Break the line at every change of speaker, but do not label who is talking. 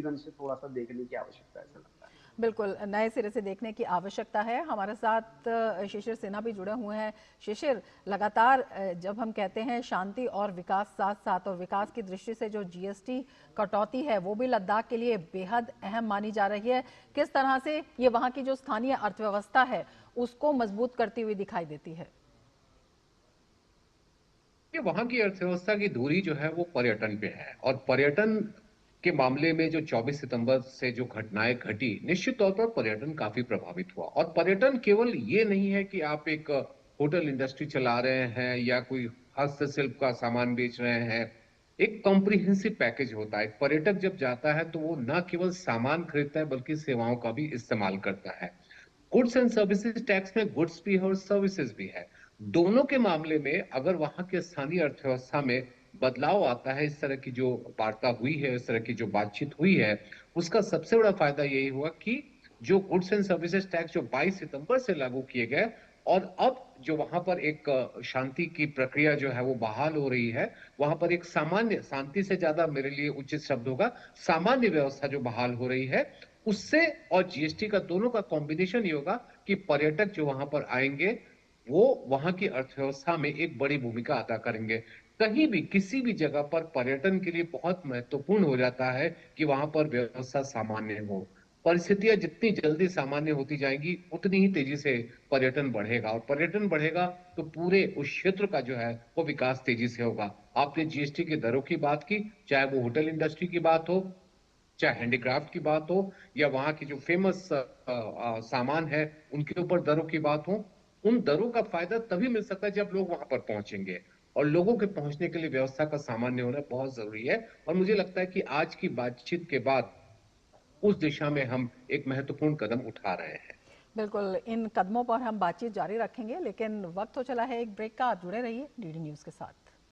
दृष्टिकोण से थोड़ा सा देखने की आवश्यकता है, ऐसा लगता है।
बिल्कुल, नए सिरे से देखने की आवश्यकता है। हमारे साथ शिशिर सिन्हा भी जुड़े हुए हैं। शिशिर, लगातार जब हम कहते हैं शांति और विकास साथ साथ, और विकास की दृष्टि से जो जीएसटी कटौती है वो भी लद्दाख के लिए बेहद अहम मानी जा रही है। किस तरह से ये वहाँ की जो स्थानीय अर्थव्यवस्था है उसको मजबूत करती हुई दिखाई देती है?
कि वहां की अर्थव्यवस्था की धुरी जो है वो पर्यटन पे है, और पर्यटन के मामले में जो 24 सितंबर से जो घटनाएं घटी, निश्चित तौर पर पर्यटन काफी प्रभावित हुआ। और पर्यटन केवल ये नहीं है कि आप एक होटल इंडस्ट्री चला रहे हैं या कोई हस्तशिल्प का सामान बेच रहे हैं। एक कॉम्प्रिहेंसिव पैकेज होता है। एक पर्यटक जब जाता है तो वो न केवल सामान खरीदता है बल्कि सेवाओं का भी इस्तेमाल करता है। गुड्स एंड सर्विसेज टैक्स में गुड्स भी है और सर्विसेज भी है। दोनों के मामले में अगर वहां के स्थानीय अर्थव्यवस्था में बदलाव आता है, इस तरह की जो वार्ता हुई है, इस तरह की जो बातचीत हुई है, उसका सबसे बड़ा फायदा यही हुआ कि जो गुड्स एंड सर्विसेज टैक्स जो 22 सितंबर से लागू किए गए, और अब जो वहां पर एक शांति की प्रक्रिया जो है वो बहाल हो रही है, वहां पर एक सामान्य, शांति से ज्यादा मेरे लिए उचित शब्द होगा, सामान्य व्यवस्था जो बहाल हो रही है, उससे और जीएसटी का दोनों का कॉम्बिनेशन ये होगा कि पर्यटक जो वहां पर आएंगे वो वहां की अर्थव्यवस्था में एक बड़ी भूमिका अदा करेंगे। कहीं भी किसी भी जगह पर पर्यटन के लिए बहुत महत्वपूर्ण हो जाता है कि वहां पर व्यवस्था सामान्य हो। परिस्थितियां जितनी जल्दी सामान्य होती जाएंगी उतनी ही तेजी से पर्यटन बढ़ेगा, और पर्यटन बढ़ेगा तो पूरे उस क्षेत्र का जो है वो विकास तेजी से होगा। आपने जीएसटी की दरों की बात की, चाहे वो होटल इंडस्ट्री की बात हो, चाहे हैंडीक्राफ्ट की बात हो, या वहां की जो फेमस सामान है उनके ऊपर दरों की बात हो। उन दरों का फायदा तभी मिल सकता है जब लोग वहां पर पहुंचेंगे, और लोगों के पहुंचने के लिए व्यवस्था का सामान्य होना बहुत जरूरी है। और मुझे लगता है कि आज की बातचीत के बाद उस दिशा में हम एक महत्वपूर्ण कदम उठा रहे हैं।
बिल्कुल, इन कदमों पर हम बातचीत जारी रखेंगे, लेकिन वक्त हो चला है एक ब्रेक का। आप जुड़े रहिए डीडी न्यूज़ के साथ।